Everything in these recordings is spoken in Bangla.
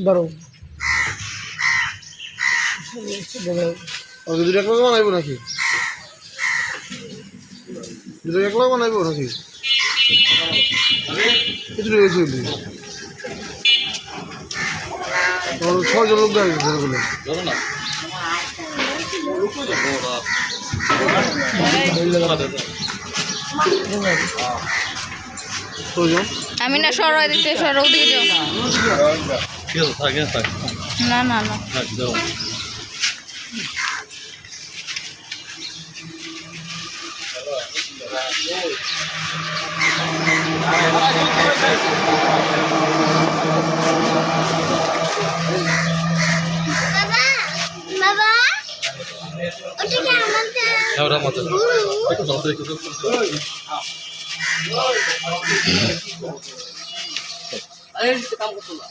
ধরো দুটো এক লাখ বানাইব নাকি দুটো এক লাখ বানাইব নাকি কিছু রয়েছে ছয়জন লোক গাড়ি বলে আমি না সরাই দিতে সর ওদিকে যাও না না না কাম করতো না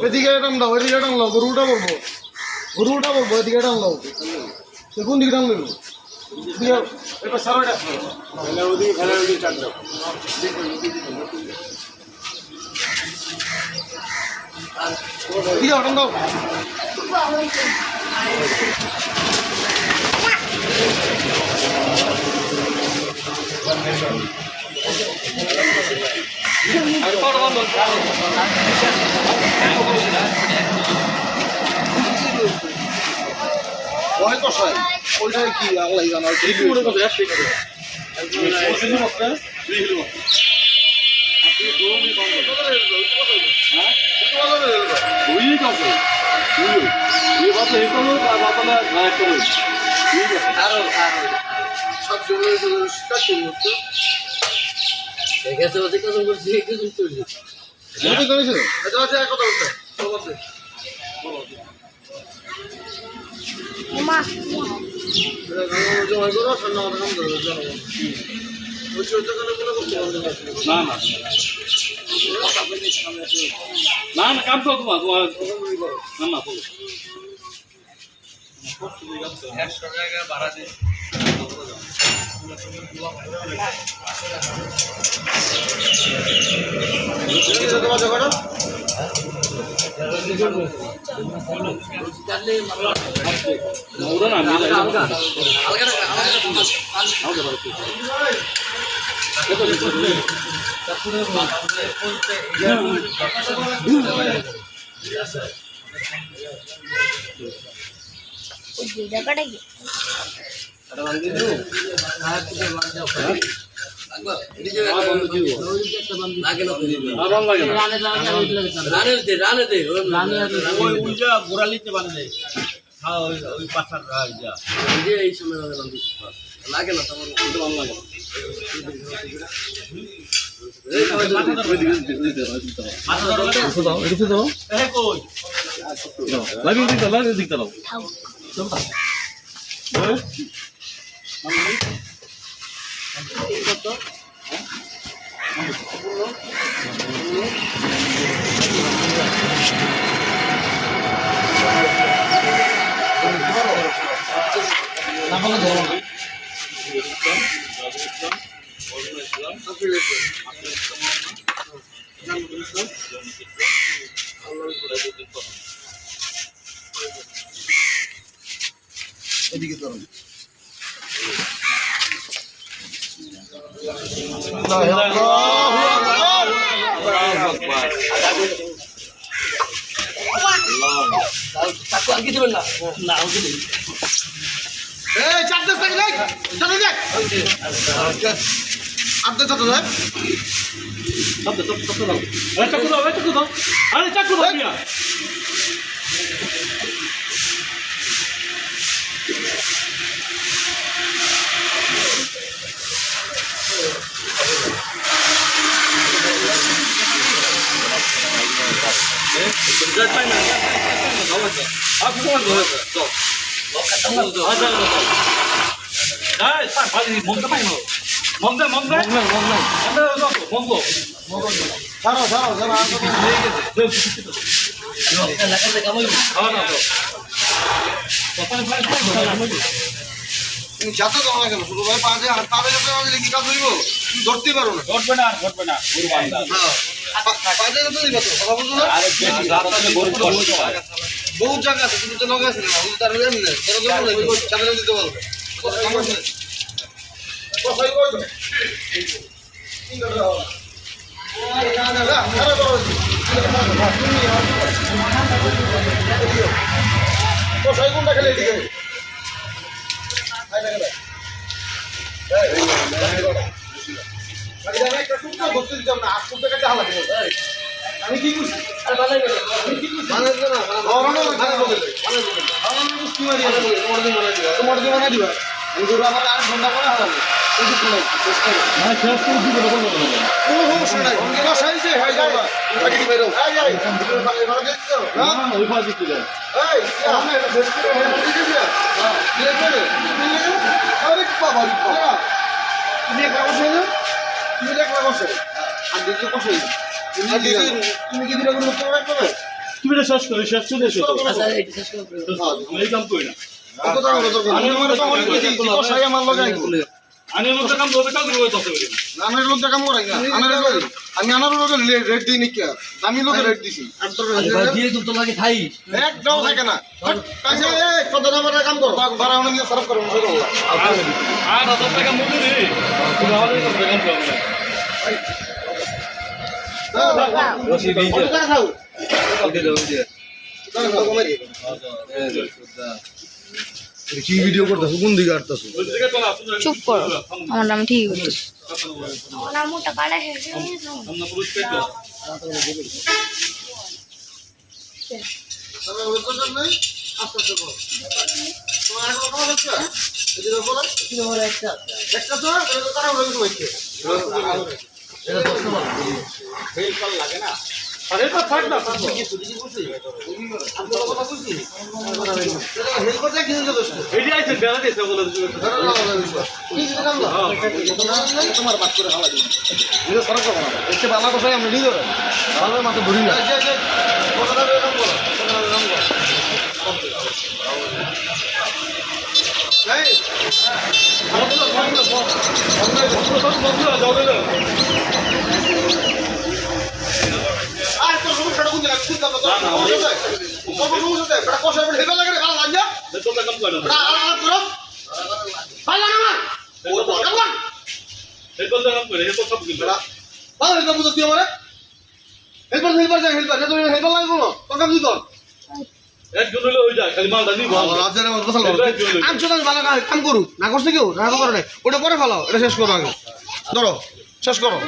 এদিকে টানলাও এদিকে টানলাও গরুটা বলবো এদিকে টানলাও কোন দিকে টানলো এটা সারাটা ওদিকে ফেলে ওদিকে টান দাও এদিকে টান দাও ওই কষায় ওইটাই কি আল্লাহ জানা না কাম তো তোমার না না 100 টাকা ভাড়া দিই গোড়ালিতে বাঁধে ওই পাশার এই সময় লাগে না তোমার ভালো লাগে এদিকে ধরুন যাতে জমা গেল শুধু ভাই পাঁচে হাত পাবে যাতে আমাদের কি কাজ হইব ধরতে পারো না ঘটবে না গরু বান্ধা পাঁচে যাতে দিবা তো কথা বুঝলো না আরে বেশি রাস্তাতে গরু চলে বহু জায়গা আছে কিন্তু তো লগে আছে না কিন্তু তার জানি না তারা জমা লাগবে চাকরি দিতে পারবে কথা কাম আছে কথা কই তো কি করে দাও না না না আরে বড় তো সাই কোনটা খেলে এদিকে আমি কি করছি তুমি কি দিলে তুমি শেষ করে শেষ চলে এসো এই কাম করি না আমি আমার কাম করবে কাজ করবে তত করে আমার লোকটা কাম করাই না আমি আনার লোকের রেট দিই নাকি আমি লোকের রেট দিছি দিয়ে তো লাগে খাই একদম থাকে না কাছে কত দামের কাম করো বাড়া হলে নিয়ে সার্ভ করো আর 8,000 টাকা মজুরি তুমি আমাদের কাম করবে রশি দিয়েছে খাও ওকে দাও দিয়ে কি ভিডিও করতেছো কোন দিকে আসতেছো চুপ করো আমার নাম ঠিক করতেছি আমার নাম মোটা কাটা শেষ আমরা পুরো পেটো তবে ওই কথা নাই আস্তে আস্তে করো তোমার আর কথা হচ্ছে এদিকে বলো কি বলে একটা তো এটা কারা হলো কি হচ্ছে এটা 10 টাকা বেল কল লাগে না আরে তো থাক না আমি কথা বলছি হেল্প করতে কি হলো দোস্ত এই আইছে বেলা দিছে বলে তোমার বাদ করে খাওয়া দিন এটা সরক করো না এতে বালা কথাই আমরা নিয়ে ধরে আমাদের মাথা ধরি না কথাটা এরকম করো এই আর তো সমস্যাটা কোন জায়গায় খুঁজতে হবে তো সমস্যা এটা কষা বলে হেবা লাগে খাওয়া লাগে তোমরা কাম করো না আর করো ভালো না আমার ও কেমন এই বলতে কাম করে এই তো সব কিছু ভালো হেল্প বুঝতে আমারে হেল্পার না তুমি হেল্পার লাগে কোনো তো কাম দিত একজন হলে হয়ে যায় খালি মালটা নিব রাজ্যের মতো কথা বলো আমি চলে ভালো কাম করু না করছে কেউ না করে ওটা পরে ফেলাও এটা শেষ করো আগে ধরো শেষ করো